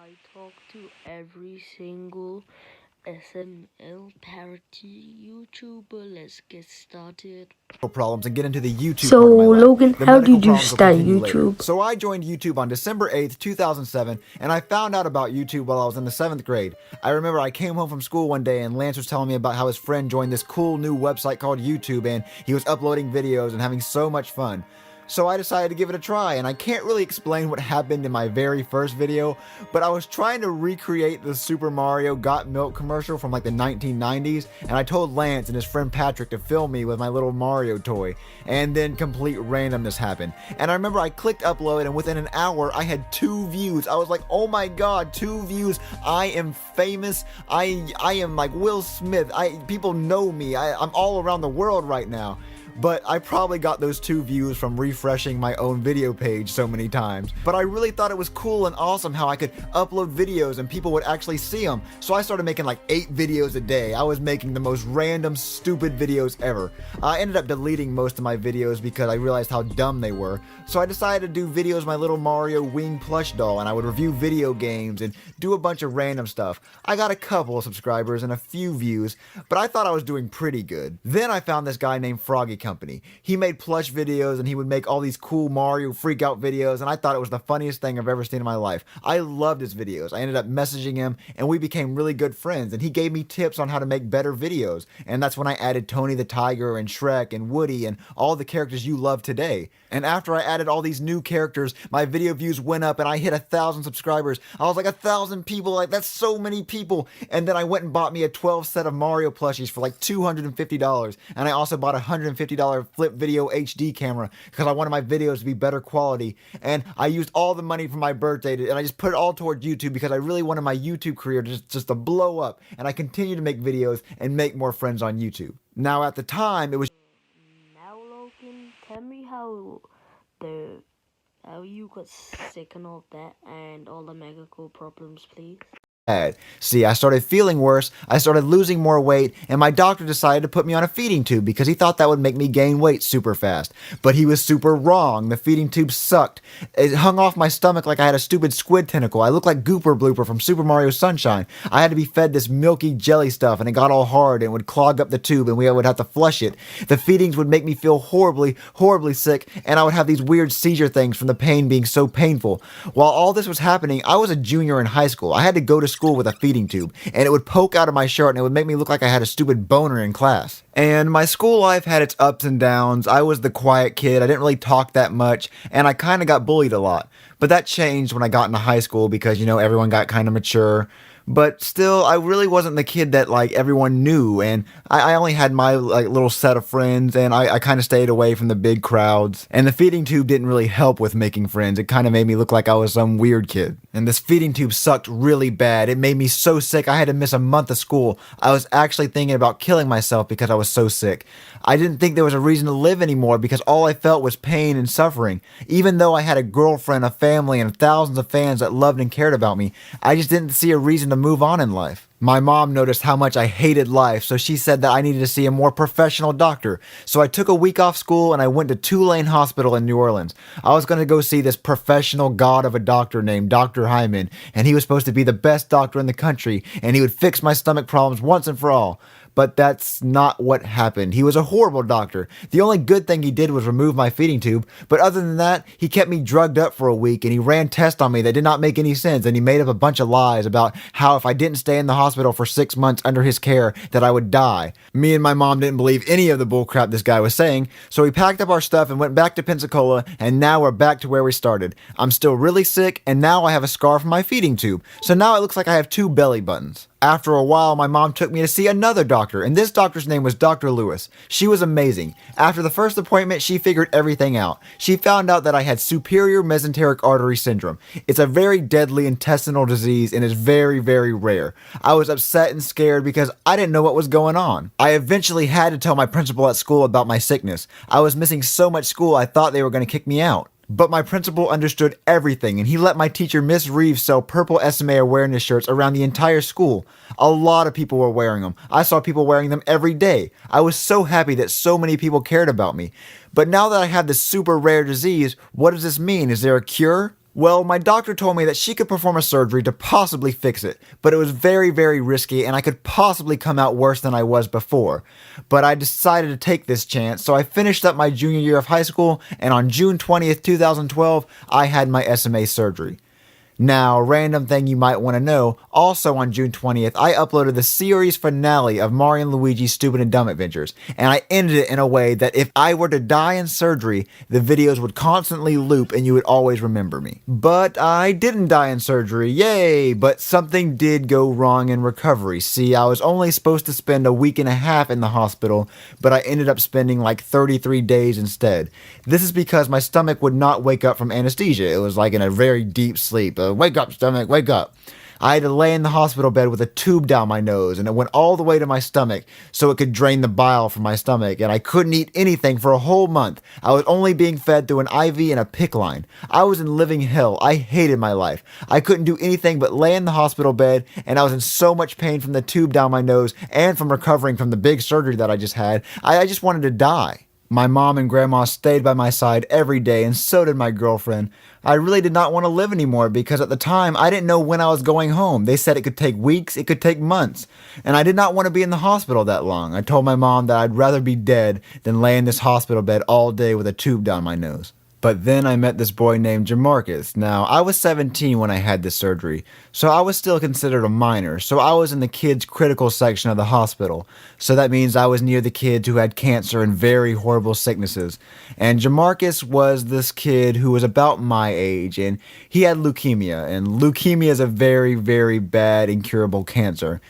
I talk to every single SML parody YouTuber. Let's get started. Problems and get into the YouTube So, part of my life. Logan, The how medical did you problems will start continue later. YouTube? So I joined YouTube on December 8th, 2007, and I found out about YouTube while I was in the 7th grade. I remember I came home from school one day and Lance was telling me about how his friend joined this cool new website called YouTube and he was uploading videos and having so much fun. So I decided to give it a try, and I can't really explain what happened in my very first video, but I was trying to recreate the Super Mario Got Milk commercial from like the 1990s, and I told Lance and his friend Patrick to film me with my little Mario toy, and then complete randomness happened. And I remember I clicked upload, and within an hour I had 2 views. I was like, oh my god, 2 views, I am famous, I am like Will Smith, people know me, I'm all around the world right now. But I probably got those 2 views from refreshing my own video page so many times. But I really thought it was cool and awesome how I could upload videos and people would actually see them. So I started making like 8 videos a day. I was making the most random, stupid videos ever. I ended up deleting most of my videos because I realized how dumb they were. So I decided to do videos of my little Mario wing plush doll, and I would review video games and do a bunch of random stuff. I got a couple of subscribers and a few views, but I thought I was doing pretty good. Then I found this guy named Froggy Company. He made plush videos and he would make all these cool Mario freak out videos, and I thought it was the funniest thing I've ever seen in my life. I loved his videos. I ended up messaging him and we became really good friends, and he gave me tips on how to make better videos, and that's when I added Tony the Tiger and Shrek and Woody and all the characters you love today. And after I added all these new characters, my video views went up and I hit 1,000 subscribers. I was like, 1,000 people, like that's so many people. And then I went and bought me a 12 set of Mario plushies for like $250, and I also bought a $150 flip video HD camera because I wanted my videos to be better quality. And I used all the money from my birthday and I just put it all toward YouTube because I really wanted my YouTube career just to blow up, and I continue to make videos and make more friends on YouTube. Now at the time it was Now, Logan, tell me how you got sick and all that, and all the medical problems, please. bad. See, I started feeling worse, I started losing more weight, and my doctor decided to put me on a feeding tube because he thought that would make me gain weight super fast. But he was super wrong. The feeding tube sucked. It hung off my stomach like I had a stupid squid tentacle. I looked like Gooper Blooper from Super Mario Sunshine. I had to be fed this milky jelly stuff, and it got all hard and would clog up the tube, and we would have to flush it. The feedings would make me feel horribly, horribly sick, and I would have these weird seizure things from the pain being so painful. While all this was happening, I was a junior in high school. I had to go to school with a feeding tube, and it would poke out of my shirt and it would make me look like I had a stupid boner in class. And my school life had its ups and downs. I was the quiet kid, I didn't really talk that much, and I kind of got bullied a lot. But that changed when I got into high school because, everyone got kind of mature. But still, I really wasn't the kid that like everyone knew, and I only had my like little set of friends, and I kind of stayed away from the big crowds. And the feeding tube didn't really help with making friends. It kind of made me look like I was some weird kid. And this feeding tube sucked really bad. It made me so sick I had to miss a month of school. I was actually thinking about killing myself because I was so sick. I didn't think there was a reason to live anymore because all I felt was pain and suffering. Even though I had a girlfriend, a family, and thousands of fans that loved and cared about me, I just didn't see a reason to move on in life. My mom noticed how much I hated life, so she said that I needed to see a more professional doctor. So I took a week off school and I went to Tulane Hospital in New Orleans. I was going to go see this professional god of a doctor named Dr. Hyman, and he was supposed to be the best doctor in the country, and he would fix my stomach problems once and for all. But that's not what happened. He was a horrible doctor. The only good thing he did was remove my feeding tube, but other than that, he kept me drugged up for a week, and he ran tests on me that did not make any sense, and he made up a bunch of lies about how if I didn't stay in the hospital for 6 months under his care, that I would die. Me and my mom didn't believe any of the bullcrap this guy was saying, so we packed up our stuff and went back to Pensacola, and now we're back to where we started. I'm still really sick, and now I have a scar from my feeding tube, so now it looks like I have 2 belly buttons. After a while, my mom took me to see another doctor, and this doctor's name was Dr. Lewis. She was amazing. After the first appointment, she figured everything out. She found out that I had superior mesenteric artery syndrome. It's a very deadly intestinal disease and is very, very rare. I was upset and scared because I didn't know what was going on. I eventually had to tell my principal at school about my sickness. I was missing so much school I thought they were going to kick me out. But my principal understood everything, and he let my teacher, Miss Reeves, sell purple SMA awareness shirts around the entire school. A lot of people were wearing them. I saw people wearing them every day. I was so happy that so many people cared about me. But now that I have this super rare disease, what does this mean? Is there a cure? Well, my doctor told me that she could perform a surgery to possibly fix it, but it was very, very risky and I could possibly come out worse than I was before. But I decided to take this chance, so I finished up my junior year of high school, and on June 20th, 2012, I had my SMA surgery. Now, random thing you might want to know, also on June 20th, I uploaded the series finale of Mario and Luigi's Stupid and Dumb Adventures, and I ended it in a way that if I were to die in surgery, the videos would constantly loop and you would always remember me. But I didn't die in surgery, yay! But something did go wrong in recovery. See, I was only supposed to spend a week and a half in the hospital, but I ended up spending like 33 days instead. This is because my stomach would not wake up from anesthesia. It was like in a very deep sleep. Wake up, stomach, wake up. I had to lay in the hospital bed with a tube down my nose, and it went all the way to my stomach so it could drain the bile from my stomach, and I couldn't eat anything for a whole month. I was only being fed through an IV and a PICC line. I was in living hell. I hated my life. I couldn't do anything but lay in the hospital bed, and I was in so much pain from the tube down my nose and from recovering from the big surgery that I just had. I just wanted to die. My mom and grandma stayed by my side every day, and so did my girlfriend. I really did not want to live anymore because at the time I didn't know when I was going home. They said it could take weeks, it could take months, and I did not want to be in the hospital that long. I told my mom that I'd rather be dead than lay in this hospital bed all day with a tube down my nose. But then I met this boy named Jamarcus. Now, I was 17 when I had this surgery, so I was still considered a minor, so I was in the kids' critical section of the hospital. So that means I was near the kids who had cancer and very horrible sicknesses. And Jamarcus was this kid who was about my age, and he had leukemia, and leukemia is a very, very bad, incurable cancer.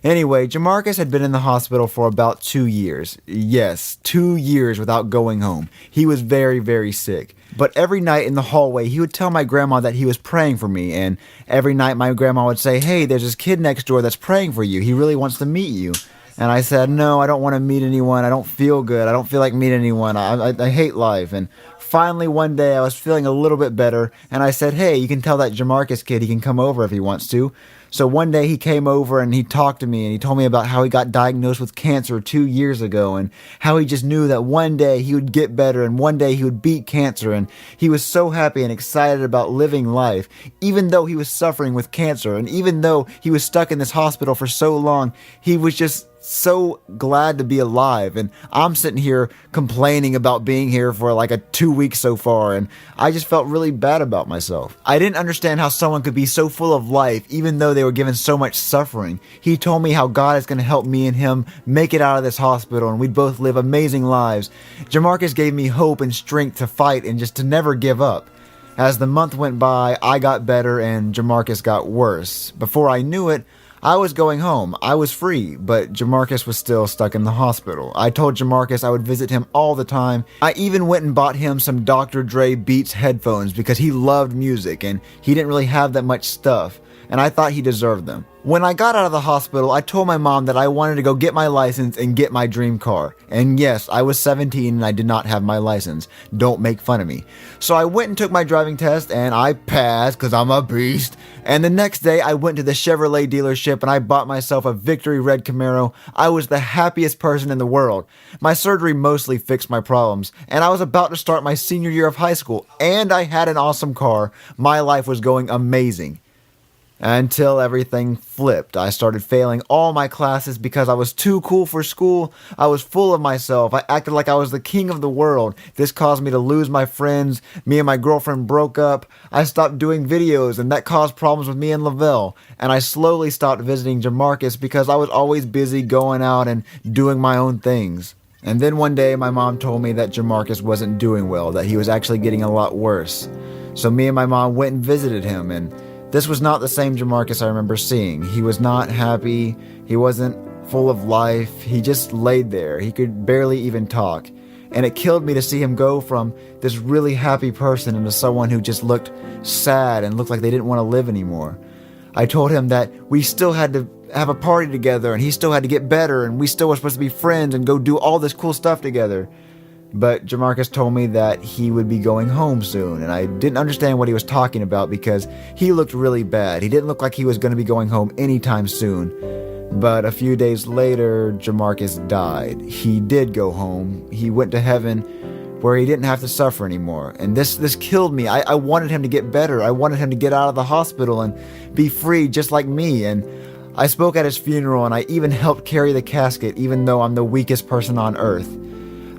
Anyway, Jamarcus had been in the hospital for about 2 years. Yes, 2 years without going home. He was very, very sick. But every night in the hallway, he would tell my grandma that he was praying for me. And every night my grandma would say, "Hey, there's this kid next door that's praying for you. He really wants to meet you." And I said, "No, I don't want to meet anyone. I don't feel good. I don't feel like meeting anyone. I hate life." And finally, one day, I was feeling a little bit better. And I said, "Hey, you can tell that Jamarcus kid he can come over if he wants to." So one day he came over and he talked to me and he told me about how he got diagnosed with cancer 2 years ago and how he just knew that one day he would get better and one day he would beat cancer, and he was so happy and excited about living life even though he was suffering with cancer, and even though he was stuck in this hospital for so long, he was just so glad to be alive. And I'm sitting here complaining about being here for like 2 weeks so far, and I just felt really bad about myself. I didn't understand how someone could be so full of life even though they were given so much suffering. He told me how God is going to help me and him make it out of this hospital and we'd both live amazing lives. Jamarcus gave me hope and strength to fight and just to never give up. As the month went by, I got better and Jamarcus got worse. Before I knew it, I was going home. I was free, but Jamarcus was still stuck in the hospital. I told Jamarcus I would visit him all the time. I even went and bought him some Dr. Dre Beats headphones because he loved music and he didn't really have that much stuff, and I thought he deserved them. When I got out of the hospital, I told my mom that I wanted to go get my license and get my dream car. And yes, I was 17 and I did not have my license. Don't make fun of me. So I went and took my driving test and I passed because I'm a beast. And the next day I went to the Chevrolet dealership and I bought myself a Victory Red Camaro. I was the happiest person in the world. My surgery mostly fixed my problems, and I was about to start my senior year of high school, and I had an awesome car. My life was going amazing. Until everything flipped. I started failing all my classes because I was too cool for school. I was full of myself. I acted like I was the king of the world. This caused me to lose my friends. Me and my girlfriend broke up. I stopped doing videos, and that caused problems with me and Lavelle. And I slowly stopped visiting Jamarcus because I was always busy going out and doing my own things. And then one day my mom told me that Jamarcus wasn't doing well, that he was actually getting a lot worse. So me and my mom went and visited him, and this was not the same Jamarcus I remember seeing. He was not happy. He wasn't full of life. He just laid there. He could barely even talk. And it killed me to see him go from this really happy person into someone who just looked sad and looked like they didn't want to live anymore. I told him that we still had to have a party together and he still had to get better and we still were supposed to be friends and go do all this cool stuff together. But Jamarcus told me that he would be going home soon, and I didn't understand what he was talking about because he looked really bad. He didn't look like he was going to be going home anytime soon. But a few days later, Jamarcus died. He did go home. He went to heaven, where he didn't have to suffer anymore. And this killed me. I wanted him to get better. I wanted him to get out of the hospital and be free just like me. And I spoke at his funeral, and I even helped carry the casket, even though I'm the weakest person on earth.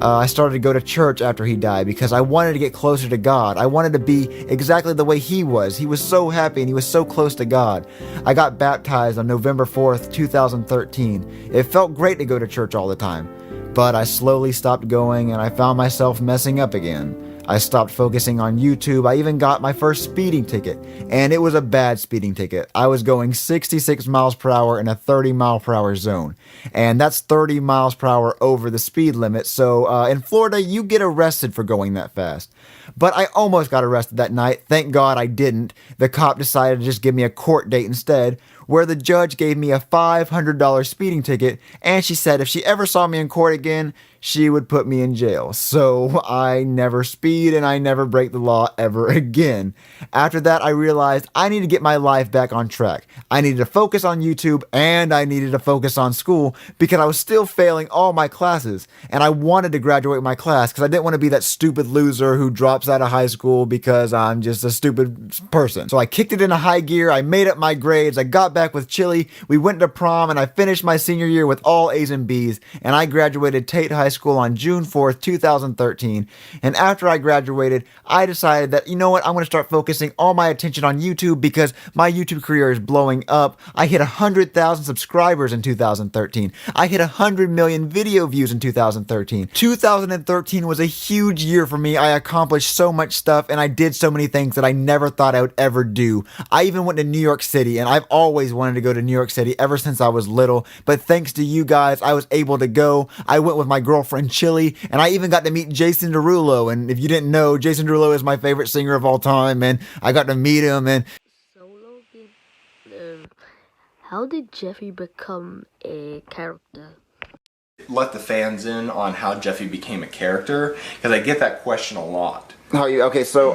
I started to go to church after he died because I wanted to get closer to God. I wanted to be exactly the way he was. He was so happy and he was so close to God. I got baptized on November 4th, 2013. It felt great to go to church all the time, but I slowly stopped going and I found myself messing up again. I stopped focusing on YouTube. I even got my first speeding ticket, and it was a bad speeding ticket. I was going 66 miles per hour in a 30 mile per hour zone, and that's 30 miles per hour over the speed limit. So in Florida, you get arrested for going that fast. But I almost got arrested that night. Thank God I didn't. The cop decided to just give me a court date instead, where the judge gave me a $500 speeding ticket, and she said if she ever saw me in court again, she would put me in jail. So I never speed and I never break the law ever again. After that, I realized I need to get my life back on track. I needed to focus on YouTube and I needed to focus on school because I was still failing all my classes. And I wanted to graduate my class because I didn't want to be that stupid loser who drops out of high school because I'm just a stupid person. So I kicked it into high gear. I made up my grades. I got back with Chili. We went to prom and I finished my senior year with all A's and B's. And I graduated Tate High School on June 4th, 2013. And after I graduated, I decided that, you know what, I'm going to start focusing all my attention on YouTube because my YouTube career is blowing up. I hit 100,000 subscribers in 2013. I hit 100 million video views in 2013. 2013 was a huge year for me. I accomplished so much stuff and I did so many things that I never thought I would ever do. I even went to New York City, and I've always wanted to go to New York City ever since I was little. But thanks to you guys, I was able to go. I went with my girlfriend Chili, and I even got to meet Jason Derulo. And if you didn't know, Jason Derulo is my favorite singer of all time, and I got to meet him. And So Logan, how did Jeffy become a character? Let the fans in on how Jeffy became a character, because I get that question a lot. okay, so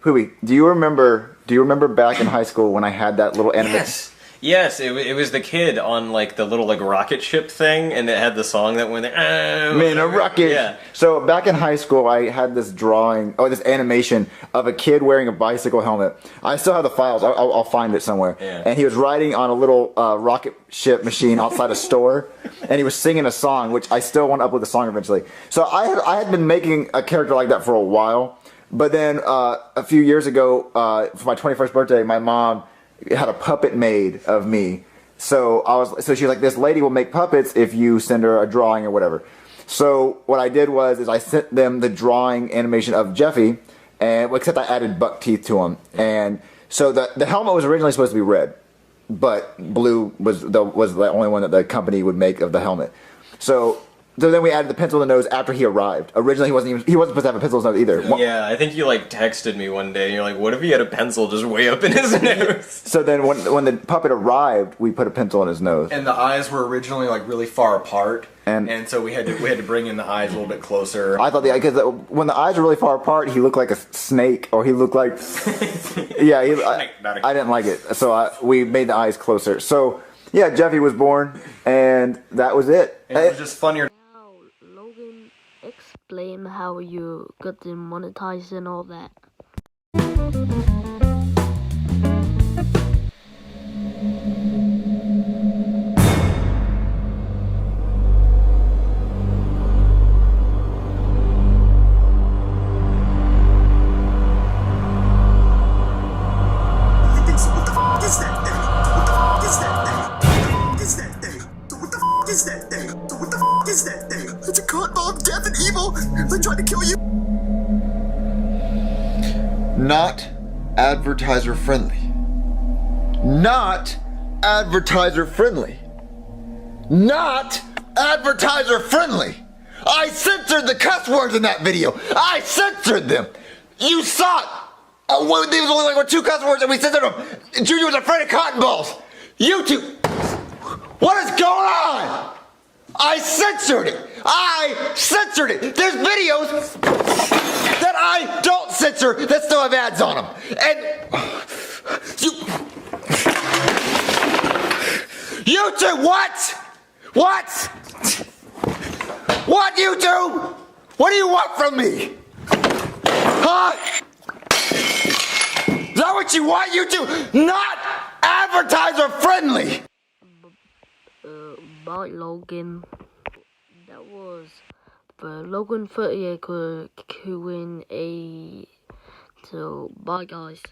Huey, do you remember back in high school when I had that little animation? Yes, it was the kid on like the little like rocket ship thing, and it had the song that went there. Man, a rocket. Yeah. So back in high school, I had this this animation of a kid wearing a bicycle helmet. I still have the files. I'll find it somewhere. Yeah. And he was riding on a little rocket ship machine outside a store, and he was singing a song, which I still want to upload the song eventually. So I had been making a character like that for a while, but then a few years ago, for my 21st birthday, my mom had a puppet made of me. So she's like, this lady will make puppets if you send her a drawing or whatever. So what I did was I sent them the drawing animation of Jeffy, and except I added buck teeth to him. And so the helmet was originally supposed to be red, but blue was the only one that the company would make of the helmet. So then we added the pencil in the nose after he arrived. Originally, he wasn't supposed to have a pencil in his nose either. Yeah, I think you like texted me one day, and you're like, "What if he had a pencil just way up in his nose?" So then, when the puppet arrived, we put a pencil in his nose. And the eyes were originally like really far apart, and so we had to bring in the eyes a little bit closer. I thought because when the eyes were really far apart, he looked like a snake, or he looked like yeah. I didn't like it, so we made the eyes closer. So yeah, Jeffy was born, and that was it. And it was just funnier. Logan, explain how you got the monetized and all that. It's a cartball of death and evil. They're trying to kill you. Not advertiser friendly. Not advertiser friendly. Not advertiser friendly. I censored the cuss words in that video. I censored them. You saw it. There was only like 2 cuss words and we censored them. Junior was afraid of cotton balls. YouTube. What is going on? I censored it. I censored it. There's videos that I don't censor that still have ads on them. And YouTube, what? What? What, YouTube? What do you want from me? Huh? Is that what you want? You two not advertiser friendly. Bye, Logan. That was the Logan 38 Q&A. So, bye, guys.